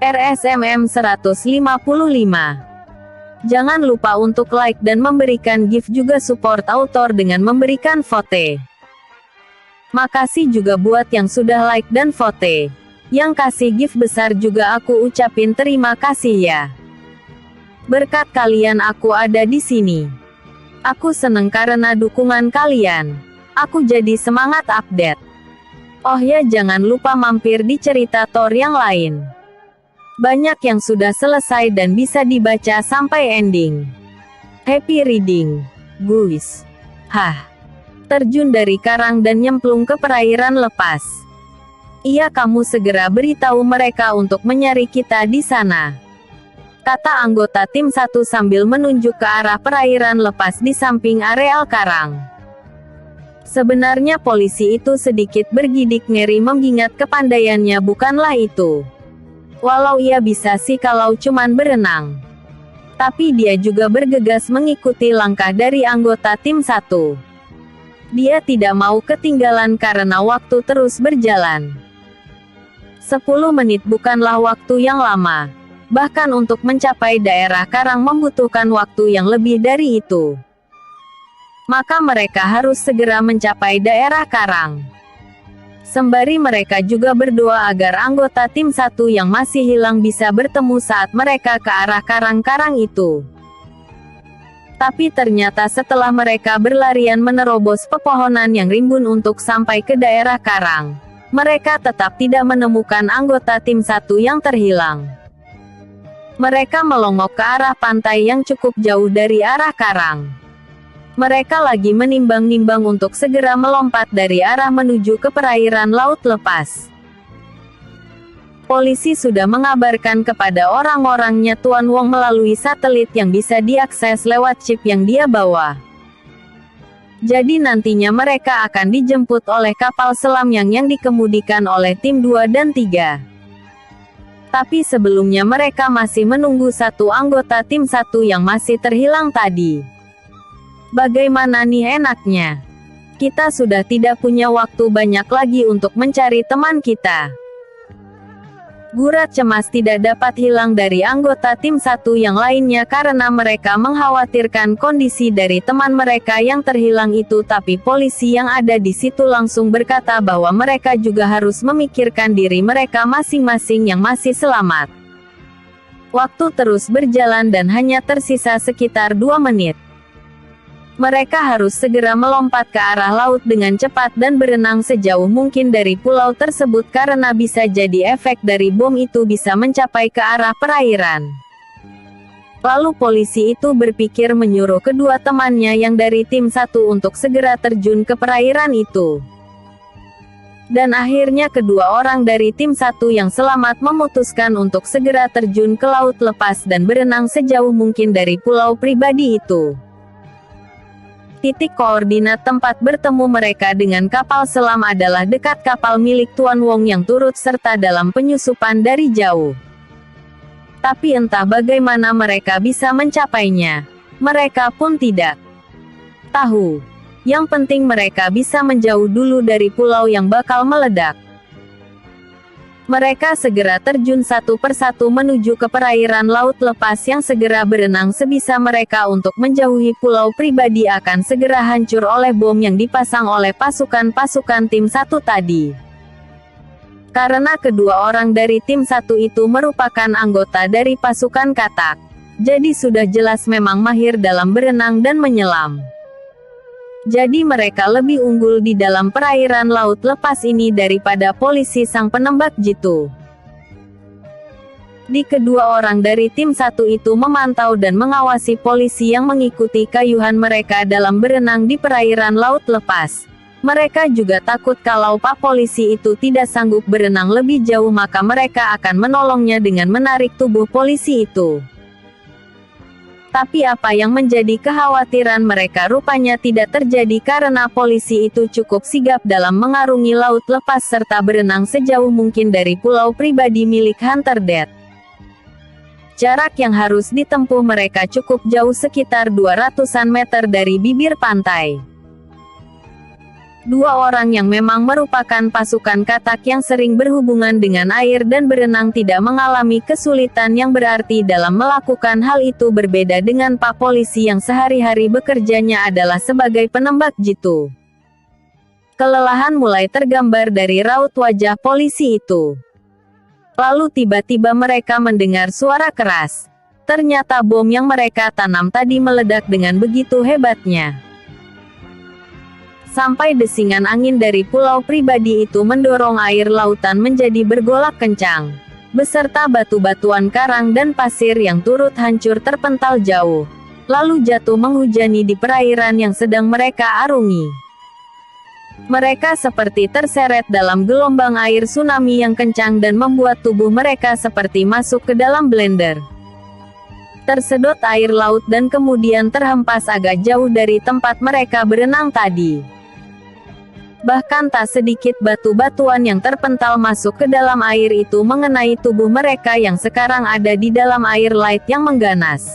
RSMM 155. Jangan lupa untuk like dan memberikan gift, juga support author dengan memberikan vote. Makasih juga buat yang sudah like dan vote. Yang kasih gift besar juga aku ucapin terima kasih ya. Berkat kalian aku ada di sini. Aku seneng karena dukungan kalian. Aku jadi semangat update. Oh ya, jangan lupa mampir di cerita Thor yang lain. Banyak yang sudah selesai dan bisa dibaca sampai ending. Happy reading, guys. Hah. Terjun dari karang dan nyemplung ke perairan lepas. Iya, kamu segera beritahu mereka untuk mencari kita di sana, kata anggota tim 1 sambil menunjuk ke arah perairan lepas di samping areal karang. Sebenarnya polisi itu sedikit bergidik ngeri mengingat kepandaiannya bukanlah itu. Walau ia bisa sih kalau cuman berenang, tapi dia juga bergegas mengikuti langkah dari anggota tim 1. Dia tidak mau ketinggalan karena waktu terus berjalan. 10 menit bukanlah waktu yang lama. Bahkan untuk mencapai daerah karang membutuhkan waktu yang lebih dari itu. Maka mereka harus segera mencapai daerah karang. Sembari mereka juga berdoa agar anggota tim 1 yang masih hilang bisa bertemu saat mereka ke arah karang-karang itu. Tapi ternyata setelah mereka berlarian menerobos pepohonan yang rimbun untuk sampai ke daerah karang, mereka tetap tidak menemukan anggota tim 1 yang terhilang. Mereka melongok ke arah pantai yang cukup jauh dari arah karang. Mereka lagi menimbang-nimbang untuk segera melompat dari arah menuju ke perairan laut lepas. Polisi sudah mengabarkan kepada orang-orangnya Tuan Wong melalui satelit yang bisa diakses lewat chip yang dia bawa. Jadi nantinya mereka akan dijemput oleh kapal selam yang dikemudikan oleh tim 2 dan 3. Tapi sebelumnya mereka masih menunggu satu anggota tim 1 yang masih terhilang tadi. Bagaimana nih enaknya? Kita sudah tidak punya waktu banyak lagi untuk mencari teman kita. Gurat cemas tidak dapat hilang dari anggota tim 1 yang lainnya karena mereka mengkhawatirkan kondisi dari teman mereka yang terhilang itu, tapi polisi yang ada di situ langsung berkata bahwa mereka juga harus memikirkan diri mereka masing-masing yang masih selamat. Waktu terus berjalan dan hanya tersisa sekitar 2 menit. Mereka harus segera melompat ke arah laut dengan cepat dan berenang sejauh mungkin dari pulau tersebut karena bisa jadi efek dari bom itu bisa mencapai ke arah perairan. Lalu polisi itu berpikir menyuruh kedua temannya yang dari tim 1 untuk segera terjun ke perairan itu. Dan akhirnya kedua orang dari tim 1 yang selamat memutuskan untuk segera terjun ke laut lepas dan berenang sejauh mungkin dari pulau pribadi itu. Titik koordinat tempat bertemu mereka dengan kapal selam adalah dekat kapal milik Tuan Wong yang turut serta dalam penyusupan dari jauh. Tapi entah bagaimana mereka bisa mencapainya. Mereka pun tidak tahu. Yang penting mereka bisa menjauh dulu dari pulau yang bakal meledak. Mereka segera terjun satu persatu menuju ke perairan laut lepas yang segera berenang sebisa mereka untuk menjauhi pulau pribadi akan segera hancur oleh bom yang dipasang oleh pasukan-pasukan tim 1 tadi. Karena kedua orang dari tim 1 itu merupakan anggota dari pasukan katak, jadi sudah jelas memang mahir dalam berenang dan menyelam. Jadi mereka lebih unggul di dalam perairan laut lepas ini daripada polisi sang penembak jitu. Di kedua orang dari tim 1 itu memantau dan mengawasi polisi yang mengikuti kayuhan mereka dalam berenang di perairan laut lepas. Mereka juga takut kalau pak polisi itu tidak sanggup berenang lebih jauh maka mereka akan menolongnya dengan menarik tubuh polisi itu. Tapi apa yang menjadi kekhawatiran mereka rupanya tidak terjadi karena polisi itu cukup sigap dalam mengarungi laut lepas serta berenang sejauh mungkin dari pulau pribadi milik Hunter Death. Jarak yang harus ditempuh mereka cukup jauh sekitar 200-an meter dari bibir pantai. Dua orang yang memang merupakan pasukan katak yang sering berhubungan dengan air dan berenang tidak mengalami kesulitan yang berarti dalam melakukan hal itu, berbeda dengan Pak Polisi yang sehari-hari bekerjanya adalah sebagai penembak jitu. Kelelahan mulai tergambar dari raut wajah polisi itu. Lalu tiba-tiba mereka mendengar suara keras. Ternyata bom yang mereka tanam tadi meledak dengan begitu hebatnya. Sampai desingan angin dari pulau pribadi itu mendorong air lautan menjadi bergolak kencang, beserta batu-batuan karang dan pasir yang turut hancur terpental jauh, lalu jatuh menghujani di perairan yang sedang mereka arungi. Mereka seperti terseret dalam gelombang air tsunami yang kencang dan membuat tubuh mereka seperti masuk ke dalam blender. Tersedot air laut dan kemudian terhempas agak jauh dari tempat mereka berenang tadi. Bahkan tak sedikit batu-batuan yang terpental masuk ke dalam air itu mengenai tubuh mereka yang sekarang ada di dalam air laut yang mengganas.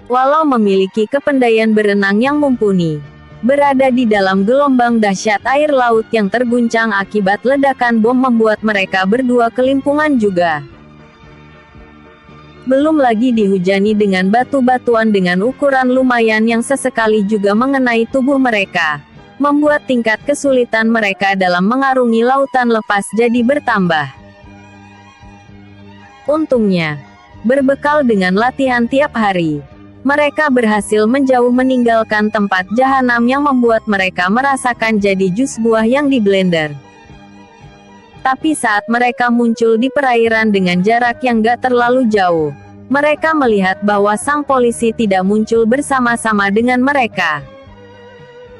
Walau memiliki kepandaian berenang yang mumpuni, berada di dalam gelombang dahsyat air laut yang terguncang akibat ledakan bom membuat mereka berdua kelimpungan juga. Belum lagi dihujani dengan batu-batuan dengan ukuran lumayan yang sesekali juga mengenai tubuh mereka, membuat tingkat kesulitan mereka dalam mengarungi lautan lepas jadi bertambah. Untungnya, berbekal dengan latihan tiap hari, mereka berhasil menjauh meninggalkan tempat jahanam yang membuat mereka merasakan jadi jus buah yang di blender. Tapi saat mereka muncul di perairan dengan jarak yang gak terlalu jauh, mereka melihat bahwa sang polisi tidak muncul bersama-sama dengan mereka.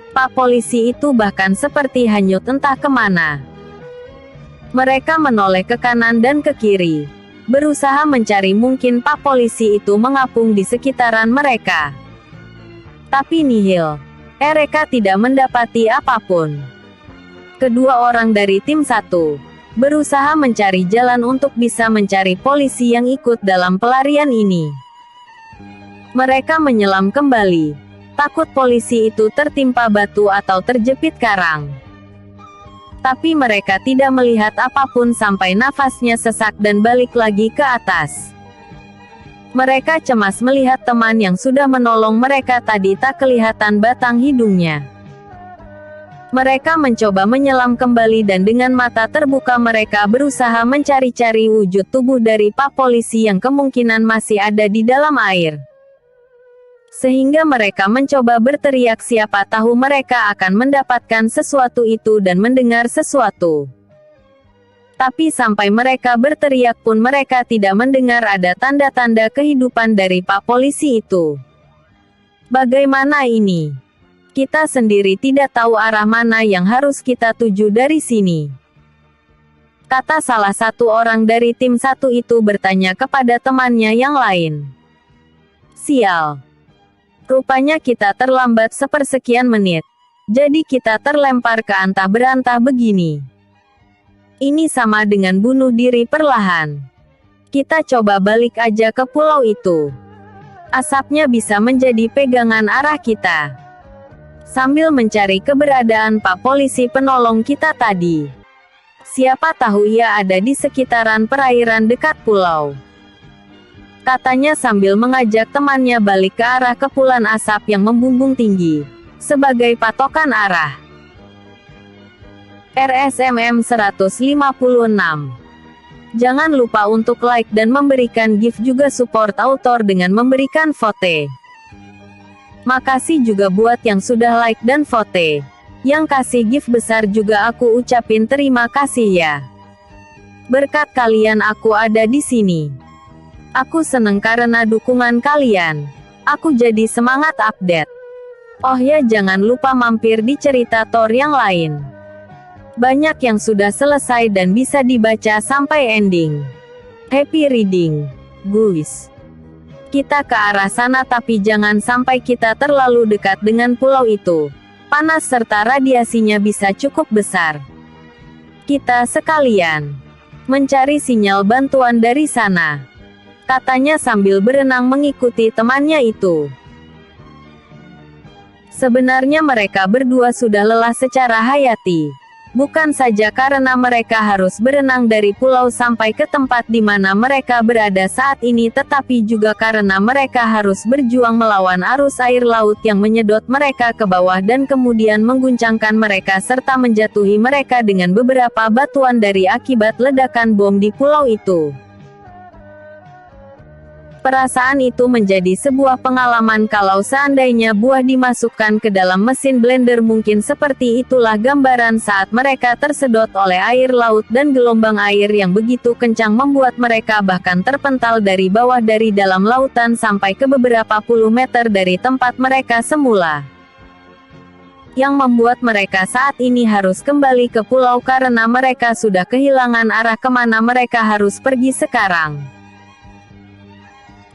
Pak Polisi itu bahkan seperti hanyut entah kemana. Mereka menoleh ke kanan dan ke kiri, berusaha mencari mungkin Pak Polisi itu mengapung di sekitaran mereka. Tapi nihil. Mereka tidak mendapati apapun. Kedua orang dari tim 1 berusaha mencari jalan untuk bisa mencari polisi yang ikut dalam pelarian ini. Mereka menyelam kembali. Takut polisi itu tertimpa batu atau terjepit karang. Tapi mereka tidak melihat apapun sampai nafasnya sesak dan balik lagi ke atas. Mereka cemas melihat teman yang sudah menolong mereka tadi tak kelihatan batang hidungnya. Mereka mencoba menyelam kembali dan dengan mata terbuka mereka berusaha mencari-cari wujud tubuh dari Pak Polisi yang kemungkinan masih ada di dalam air. Sehingga mereka mencoba berteriak siapa tahu mereka akan mendapatkan sesuatu itu dan mendengar sesuatu. Tapi sampai mereka berteriak pun mereka tidak mendengar ada tanda-tanda kehidupan dari Pak Polisi itu. Bagaimana ini? Kita sendiri tidak tahu arah mana yang harus kita tuju dari sini. Kata salah satu orang dari tim 1 itu bertanya kepada temannya yang lain. Sial. Rupanya kita terlambat sepersekian menit. Jadi kita terlempar ke antah berantah begini. Ini sama dengan bunuh diri perlahan. Kita coba balik aja ke pulau itu. Asapnya bisa menjadi pegangan arah kita. Sambil mencari keberadaan Pak Polisi penolong kita tadi. Siapa tahu ia ada di sekitaran perairan dekat pulau. Katanya sambil mengajak temannya balik ke arah kepulan asap yang membumbung tinggi, sebagai patokan arah. RSMM 156. Jangan lupa untuk like dan memberikan gift juga support author dengan memberikan vote. Makasih juga buat yang sudah like dan vote. Yang kasih gift besar juga aku ucapin terima kasih ya. Berkat kalian aku ada di sini. Aku seneng karena dukungan kalian. Aku jadi semangat update. Oh ya, jangan lupa mampir di cerita Thor yang lain. Banyak yang sudah selesai dan bisa dibaca sampai ending. Happy reading, guys. Kita ke arah sana tapi jangan sampai kita terlalu dekat dengan pulau itu. Panas serta radiasinya bisa cukup besar. Kita sekalian mencari sinyal bantuan dari sana. Katanya sambil berenang mengikuti temannya itu. Sebenarnya mereka berdua sudah lelah secara hayati. Bukan saja karena mereka harus berenang dari pulau sampai ke tempat di mana mereka berada saat ini, tetapi juga karena mereka harus berjuang melawan arus air laut yang menyedot mereka ke bawah dan kemudian mengguncangkan mereka serta menjatuhi mereka dengan beberapa batuan dari akibat ledakan bom di pulau itu. Perasaan itu menjadi sebuah pengalaman kalau seandainya buah dimasukkan ke dalam mesin blender, mungkin seperti itulah gambaran saat mereka tersedot oleh air laut dan gelombang air yang begitu kencang membuat mereka bahkan terpental dari bawah dari dalam lautan sampai ke beberapa puluh meter dari tempat mereka semula. Yang membuat mereka saat ini harus kembali ke pulau karena mereka sudah kehilangan arah kemana mereka harus pergi sekarang.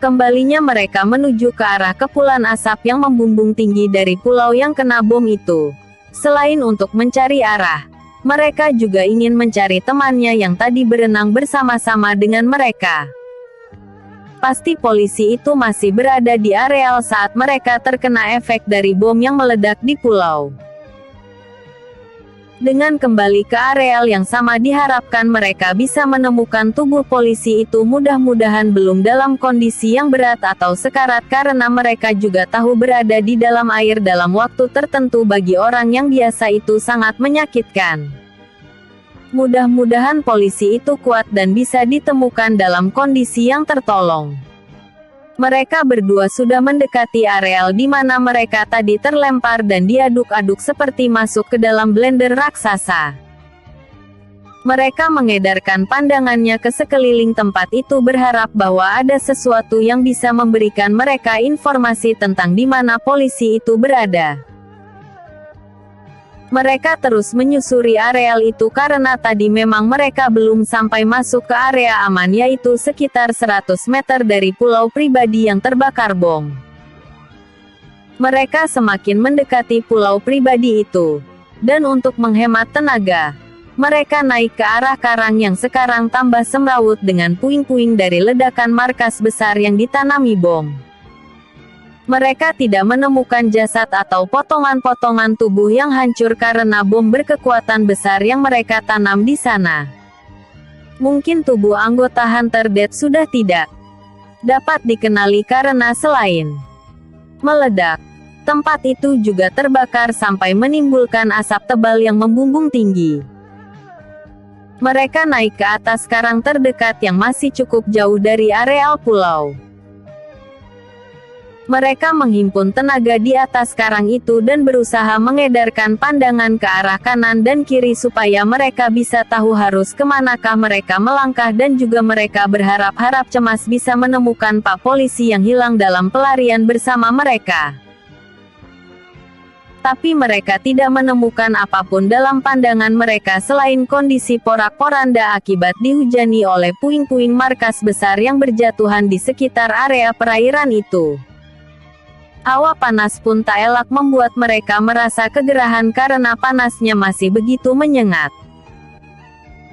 Kembalinya mereka menuju ke arah kepulan asap yang membumbung tinggi dari pulau yang kena bom itu. Selain untuk mencari arah, mereka juga ingin mencari temannya yang tadi berenang bersama-sama dengan mereka. Pasti polisi itu masih berada di areal saat mereka terkena efek dari bom yang meledak di pulau. Dengan kembali ke areal yang sama diharapkan mereka bisa menemukan tubuh polisi itu, mudah-mudahan belum dalam kondisi yang berat atau sekarat karena mereka juga tahu berada di dalam air dalam waktu tertentu bagi orang yang biasa itu sangat menyakitkan. Mudah-mudahan polisi itu kuat dan bisa ditemukan dalam kondisi yang tertolong. Mereka berdua sudah mendekati areal di mana mereka tadi terlempar dan diaduk-aduk seperti masuk ke dalam blender raksasa. Mereka mengedarkan pandangannya ke sekeliling tempat itu berharap bahwa ada sesuatu yang bisa memberikan mereka informasi tentang di mana polisi itu berada. Mereka terus menyusuri areal itu karena tadi memang mereka belum sampai masuk ke area aman, yaitu sekitar 100 meter dari pulau pribadi yang terbakar bom. Mereka semakin mendekati pulau pribadi itu. Dan untuk menghemat tenaga, mereka naik ke arah karang yang sekarang tambah semrawut dengan puing-puing dari ledakan markas besar yang ditanami bom. Mereka tidak menemukan jasad atau potongan-potongan tubuh yang hancur karena bom berkekuatan besar yang mereka tanam di sana. Mungkin tubuh anggota Hunter Death sudah tidak dapat dikenali karena selain meledak, tempat itu juga terbakar sampai menimbulkan asap tebal yang membumbung tinggi. Mereka naik ke atas karang terdekat yang masih cukup jauh dari areal pulau. Mereka menghimpun tenaga di atas karang itu dan berusaha mengedarkan pandangan ke arah kanan dan kiri supaya mereka bisa tahu harus kemanakah mereka melangkah, dan juga mereka berharap-harap cemas bisa menemukan Pak Polisi yang hilang dalam pelarian bersama mereka. Tapi mereka tidak menemukan apapun dalam pandangan mereka selain kondisi porak-poranda akibat dihujani oleh puing-puing markas besar yang berjatuhan di sekitar area perairan itu. Hawa panas pun tak elak membuat mereka merasa kegerahan karena panasnya masih begitu menyengat.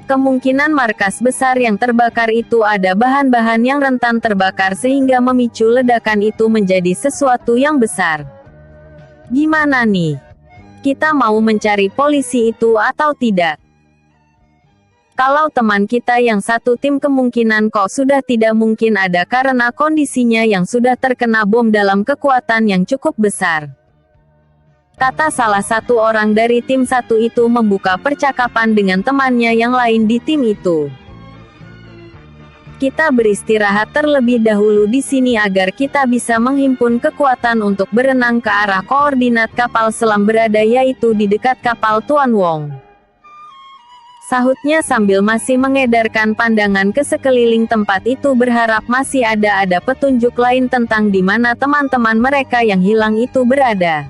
Kemungkinan markas besar yang terbakar itu ada bahan-bahan yang rentan terbakar sehingga memicu ledakan itu menjadi sesuatu yang besar. Gimana nih? Kita mau mencari polisi itu atau tidak? Kalau teman kita yang satu tim kemungkinan kok sudah tidak mungkin ada karena kondisinya yang sudah terkena bom dalam kekuatan yang cukup besar. Kata salah satu orang dari tim satu itu membuka percakapan dengan temannya yang lain di tim itu. Kita beristirahat terlebih dahulu di sini agar kita bisa menghimpun kekuatan untuk berenang ke arah koordinat kapal selam berada, yaitu di dekat kapal Tuan Wong. Sahutnya sambil masih mengedarkan pandangan ke sekeliling tempat itu berharap masih ada petunjuk lain tentang di mana teman-teman mereka yang hilang itu berada.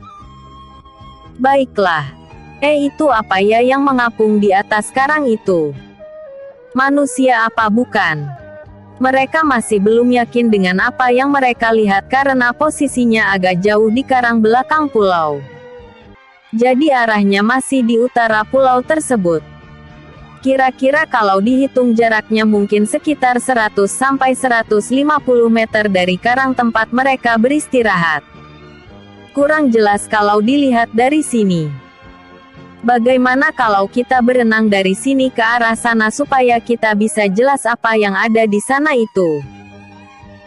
Baiklah. Itu apa ya yang mengapung di atas karang itu? Manusia apa bukan? Mereka masih belum yakin dengan apa yang mereka lihat karena posisinya agak jauh di karang belakang pulau. Jadi arahnya masih di utara pulau tersebut. Kira-kira kalau dihitung jaraknya mungkin sekitar 100-150 meter dari karang tempat mereka beristirahat. Kurang jelas kalau dilihat dari sini. Bagaimana kalau kita berenang dari sini ke arah sana supaya kita bisa jelas apa yang ada di sana itu?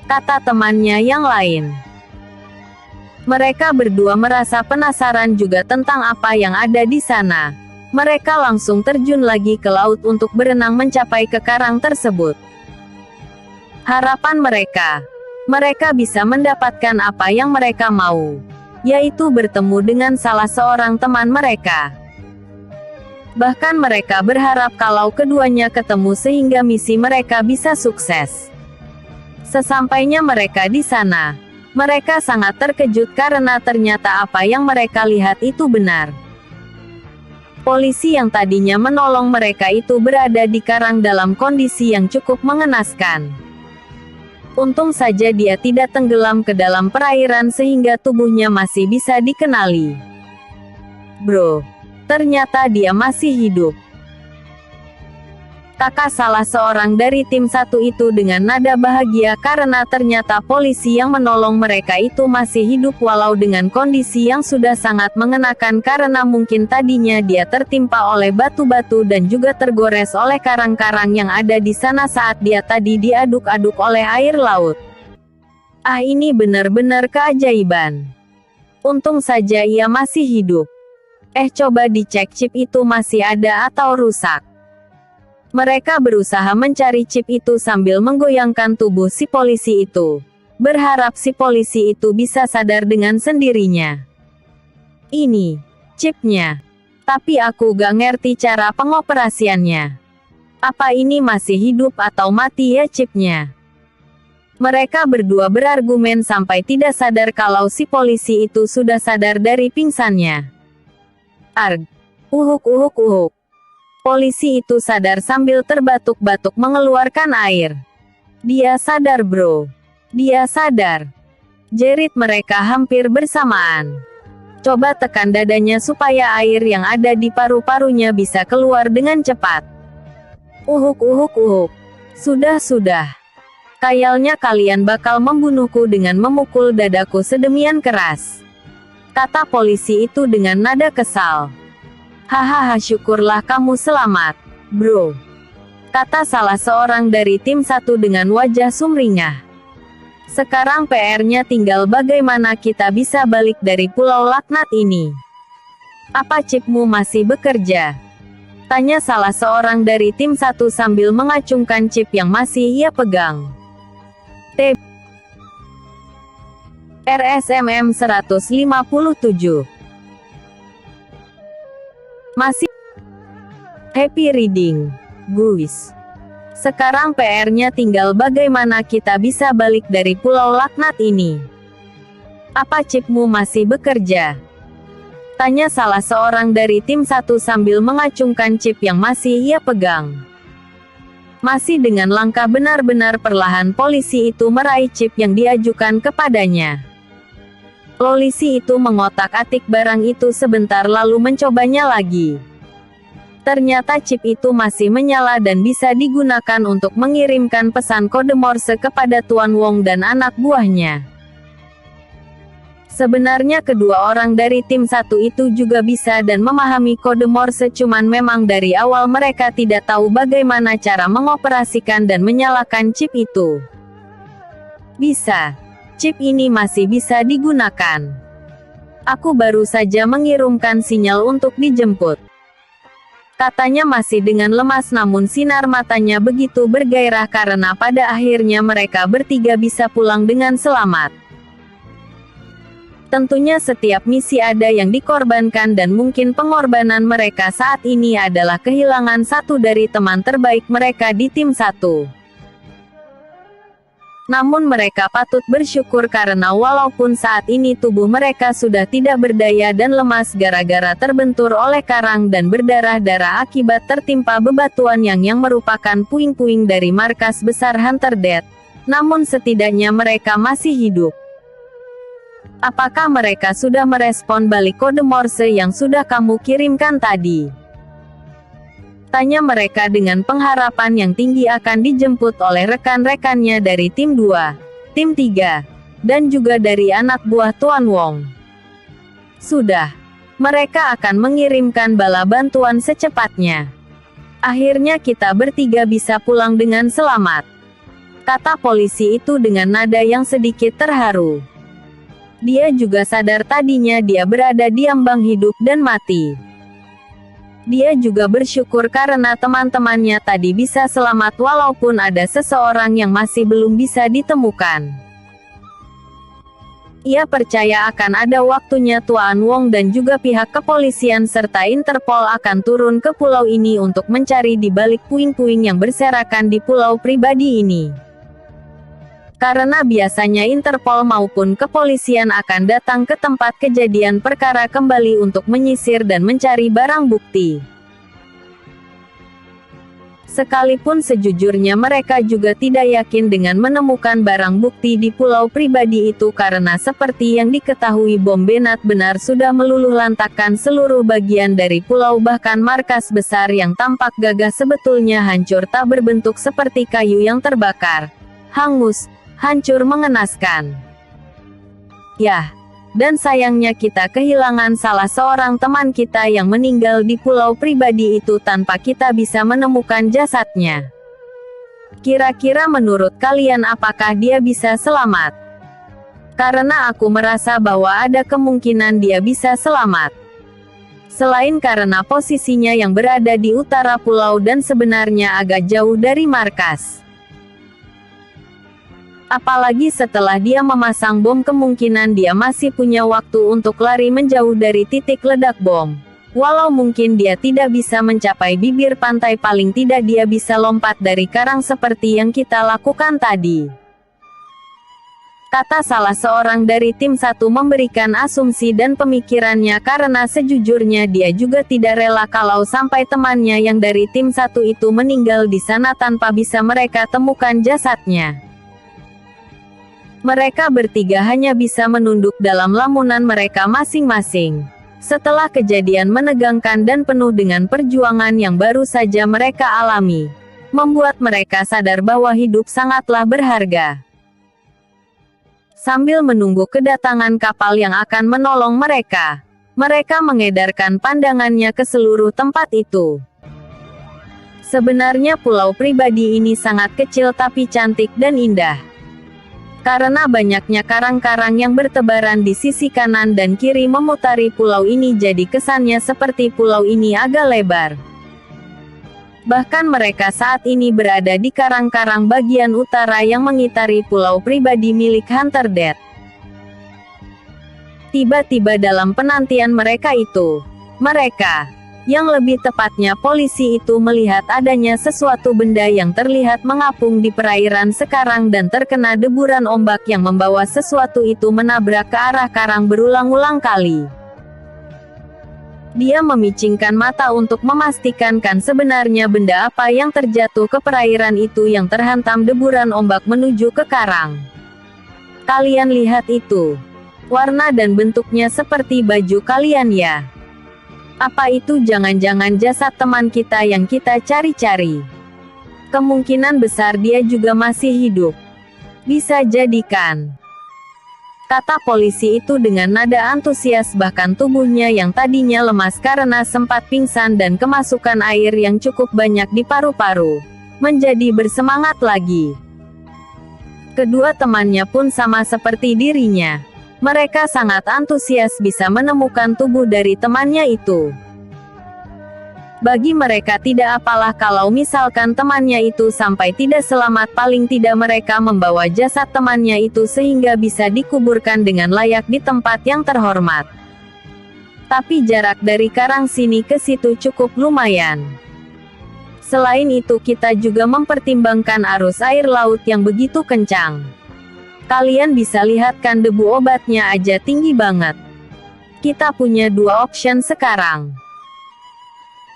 Kata temannya yang lain. Mereka berdua merasa penasaran juga tentang apa yang ada di sana. Mereka langsung terjun lagi ke laut untuk berenang mencapai ke karang tersebut. Harapan mereka bisa mendapatkan apa yang mereka mau, yaitu bertemu dengan salah seorang teman mereka. Bahkan mereka berharap kalau keduanya ketemu sehingga misi mereka bisa sukses. Sesampainya mereka di sana, mereka sangat terkejut karena ternyata apa yang mereka lihat itu benar. Polisi yang tadinya menolong mereka itu berada di karang dalam kondisi yang cukup mengenaskan. Untung saja dia tidak tenggelam ke dalam perairan sehingga tubuhnya masih bisa dikenali. Bro, ternyata dia masih hidup. Kata salah seorang dari tim satu itu dengan nada bahagia karena ternyata polisi yang menolong mereka itu masih hidup walau dengan kondisi yang sudah sangat mengenakan karena mungkin tadinya dia tertimpa oleh batu-batu dan juga tergores oleh karang-karang yang ada di sana saat dia tadi diaduk-aduk oleh air laut. Ah, ini benar-benar keajaiban. Untung saja ia masih hidup. Coba dicek chip itu masih ada atau rusak. Mereka berusaha mencari chip itu sambil menggoyangkan tubuh si polisi itu. Berharap si polisi itu bisa sadar dengan sendirinya. Ini chipnya. Tapi aku gak ngerti cara pengoperasiannya. Apa ini masih hidup atau mati ya chipnya? Mereka berdua berargumen sampai tidak sadar kalau si polisi itu sudah sadar dari pingsannya. Arg. Uhuk. Polisi itu sadar sambil terbatuk-batuk mengeluarkan air. Dia sadar bro. Dia sadar. Jerit mereka hampir bersamaan. Coba tekan dadanya supaya air yang ada di paru-parunya bisa keluar dengan cepat. Uhuk. Sudah. Kayaknya kalian bakal membunuhku dengan memukul dadaku sedemikian keras. Kata polisi itu dengan nada kesal. Hahaha, syukurlah kamu selamat, bro. Kata salah seorang dari tim satu dengan wajah sumringah. Sekarang PR-nya tinggal bagaimana kita bisa balik dari pulau laknat ini. Apa chipmu masih bekerja? Tanya salah seorang dari tim satu sambil mengacungkan chip yang masih ia pegang. RSMM 157. Masih happy reading, guys. Sekarang PR-nya tinggal bagaimana kita bisa balik dari pulau laknat ini. Apa chipmu masih bekerja? Tanya salah seorang dari tim satu sambil mengacungkan chip yang masih ia pegang. Masih dengan langkah benar-benar perlahan polisi itu meraih chip yang diajukan kepadanya. Polisi itu mengotak-atik barang itu sebentar lalu mencobanya lagi. Ternyata chip itu masih menyala dan bisa digunakan untuk mengirimkan pesan kode Morse kepada Tuan Wong dan anak buahnya. Sebenarnya kedua orang dari tim satu itu juga bisa dan memahami kode Morse, cuman memang dari awal mereka tidak tahu bagaimana cara mengoperasikan dan menyalakan chip itu. Bisa. Chip ini masih bisa digunakan. Aku baru saja mengirimkan sinyal untuk dijemput. Katanya masih dengan lemas namun sinar matanya begitu bergairah karena pada akhirnya mereka bertiga bisa pulang dengan selamat. Tentunya setiap misi ada yang dikorbankan dan mungkin pengorbanan mereka saat ini adalah kehilangan satu dari teman terbaik mereka di tim satu. Namun mereka patut bersyukur karena walaupun saat ini tubuh mereka sudah tidak berdaya dan lemas gara-gara terbentur oleh karang dan berdarah-darah akibat tertimpa bebatuan yang merupakan puing-puing dari markas besar Hunter Death, namun setidaknya mereka masih hidup. Apakah mereka sudah merespon balik kode Morse yang sudah kamu kirimkan tadi? Tanya mereka dengan pengharapan yang tinggi akan dijemput oleh rekan-rekannya dari tim 2, tim 3, dan juga dari anak buah Tuan Wong. Sudah. Mereka akan mengirimkan bala bantuan secepatnya. Akhirnya kita bertiga bisa pulang dengan selamat. Kata polisi itu dengan nada yang sedikit terharu. Dia juga sadar tadinya dia berada di ambang hidup dan mati. Dia juga bersyukur karena teman-temannya tadi bisa selamat walaupun ada seseorang yang masih belum bisa ditemukan. Ia percaya akan ada waktunya Tuan Wong dan juga pihak kepolisian serta Interpol akan turun ke pulau ini untuk mencari di balik puing-puing yang berserakan di pulau pribadi ini. Karena biasanya Interpol maupun kepolisian akan datang ke tempat kejadian perkara kembali untuk menyisir dan mencari barang bukti. Sekalipun sejujurnya mereka juga tidak yakin dengan menemukan barang bukti di pulau pribadi itu karena seperti yang diketahui bom benar-benar sudah meluluhlantakkan seluruh bagian dari pulau, bahkan markas besar yang tampak gagah sebetulnya hancur tak berbentuk seperti kayu yang terbakar. Hangus, hancur mengenaskan. Yah. Dan sayangnya kita kehilangan salah seorang teman kita yang meninggal di pulau pribadi itu tanpa kita bisa menemukan jasadnya. Kira-kira menurut kalian apakah dia bisa selamat? Karena aku merasa bahwa ada kemungkinan dia bisa selamat. Selain karena posisinya yang berada di utara pulau dan sebenarnya agak jauh dari markas. Apalagi setelah dia memasang bom, kemungkinan dia masih punya waktu untuk lari menjauh dari titik ledak bom. Walau mungkin dia tidak bisa mencapai bibir pantai, paling tidak dia bisa lompat dari karang seperti yang kita lakukan tadi. Kata salah seorang dari tim 1 memberikan asumsi dan pemikirannya karena sejujurnya dia juga tidak rela kalau sampai temannya yang dari tim 1 itu meninggal di sana tanpa bisa mereka temukan jasadnya. Mereka bertiga hanya bisa menunduk dalam lamunan mereka masing-masing. Setelah kejadian menegangkan dan penuh dengan perjuangan yang baru saja mereka alami, membuat mereka sadar bahwa hidup sangatlah berharga. Sambil menunggu kedatangan kapal yang akan menolong mereka, mereka mengedarkan pandangannya ke seluruh tempat itu. Sebenarnya pulau pribadi ini sangat kecil tapi cantik dan indah. Karena banyaknya karang-karang yang bertebaran di sisi kanan dan kiri memutari pulau ini, jadi kesannya seperti pulau ini agak lebar. Bahkan mereka saat ini berada di karang-karang bagian utara yang mengitari pulau pribadi milik Hunter Death. Tiba-tiba dalam penantian mereka itu, yang lebih tepatnya polisi itu melihat adanya sesuatu benda yang terlihat mengapung di perairan sekarang dan terkena deburan ombak yang membawa sesuatu itu menabrak ke arah karang berulang-ulang kali. Dia memicingkan mata untuk memastikan sebenarnya benda apa yang terjatuh ke perairan itu yang terhantam deburan ombak menuju ke karang. Kalian lihat itu. Warna dan bentuknya seperti baju kalian ya. Apa itu jangan-jangan jasad teman kita yang kita cari-cari? Kemungkinan besar dia juga masih hidup. Bisa jadikan. Kata polisi itu dengan nada antusias, bahkan tubuhnya yang tadinya lemas karena sempat pingsan dan kemasukan air yang cukup banyak di paru-paru, menjadi bersemangat lagi. Kedua temannya pun sama seperti dirinya. Mereka sangat antusias bisa menemukan tubuh dari temannya itu. Bagi mereka tidak apalah kalau misalkan temannya itu sampai tidak selamat, paling tidak mereka membawa jasad temannya itu sehingga bisa dikuburkan dengan layak di tempat yang terhormat. Tapi jarak dari karang sini ke situ cukup lumayan. Selain itu kita juga mempertimbangkan arus air laut yang begitu kencang. Kalian bisa lihat kan debu obatnya aja tinggi banget. Kita punya dua option sekarang.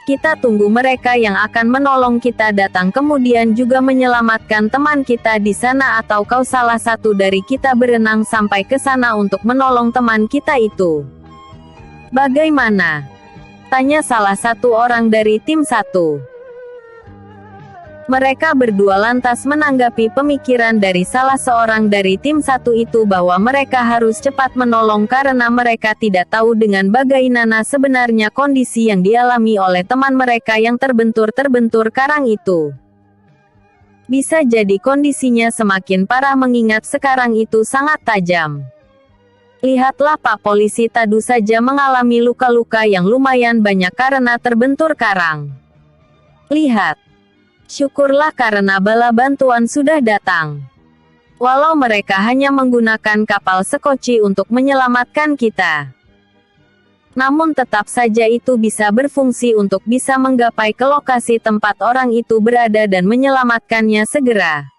Kita tunggu mereka yang akan menolong kita datang kemudian juga menyelamatkan teman kita di sana, atau kau salah satu dari kita berenang sampai ke sana untuk menolong teman kita itu. Bagaimana? Tanya salah satu orang dari tim 1. Mereka berdua lantas menanggapi pemikiran dari salah seorang dari tim satu itu bahwa mereka harus cepat menolong karena mereka tidak tahu dengan bagaimana sebenarnya kondisi yang dialami oleh teman mereka yang terbentur-terbentur karang itu. Bisa jadi kondisinya semakin parah mengingat sekarang itu sangat tajam. Lihatlah Pak Polisi tadi saja mengalami luka-luka yang lumayan banyak karena terbentur karang. Lihat. Syukurlah karena bala bantuan sudah datang. Walau mereka hanya menggunakan kapal sekoci untuk menyelamatkan kita. Namun tetap saja itu bisa berfungsi untuk bisa menggapai ke lokasi tempat orang itu berada dan menyelamatkannya segera.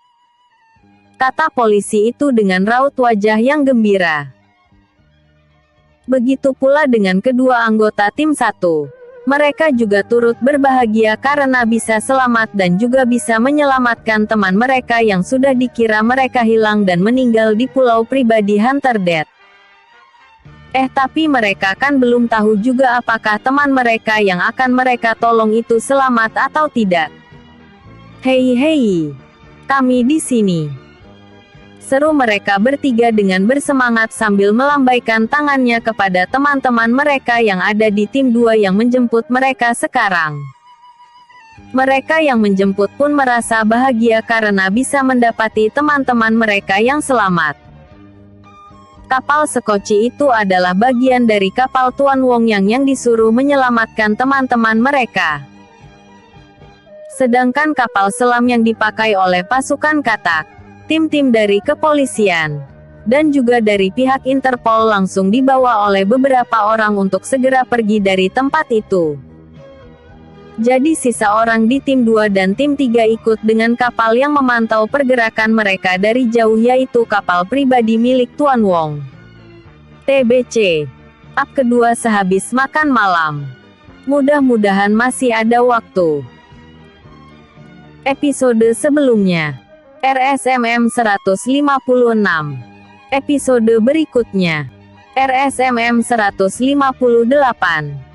Kata polisi itu dengan raut wajah yang gembira. Begitu pula dengan kedua anggota tim satu. Mereka juga turut berbahagia karena bisa selamat dan juga bisa menyelamatkan teman mereka yang sudah dikira mereka hilang dan meninggal di pulau pribadi Hunter Death. Tapi mereka kan belum tahu juga apakah teman mereka yang akan mereka tolong itu selamat atau tidak. Hei, kami di sini. Seru mereka bertiga dengan bersemangat sambil melambaikan tangannya kepada teman-teman mereka yang ada di tim 2 yang menjemput mereka sekarang. Mereka yang menjemput pun merasa bahagia karena bisa mendapati teman-teman mereka yang selamat. Kapal sekoci itu adalah bagian dari kapal Tuan Wong yang disuruh menyelamatkan teman-teman mereka. Sedangkan kapal selam yang dipakai oleh pasukan katak, tim-tim dari kepolisian, dan juga dari pihak Interpol langsung dibawa oleh beberapa orang untuk segera pergi dari tempat itu. Jadi sisa orang di tim 2 dan tim 3 ikut dengan kapal yang memantau pergerakan mereka dari jauh yaitu kapal pribadi milik Tuan Wong. TBC. Up kedua sehabis makan malam. Mudah-mudahan masih ada waktu. Episode sebelumnya. RSMM 156. Episode berikutnya. RSMM 158.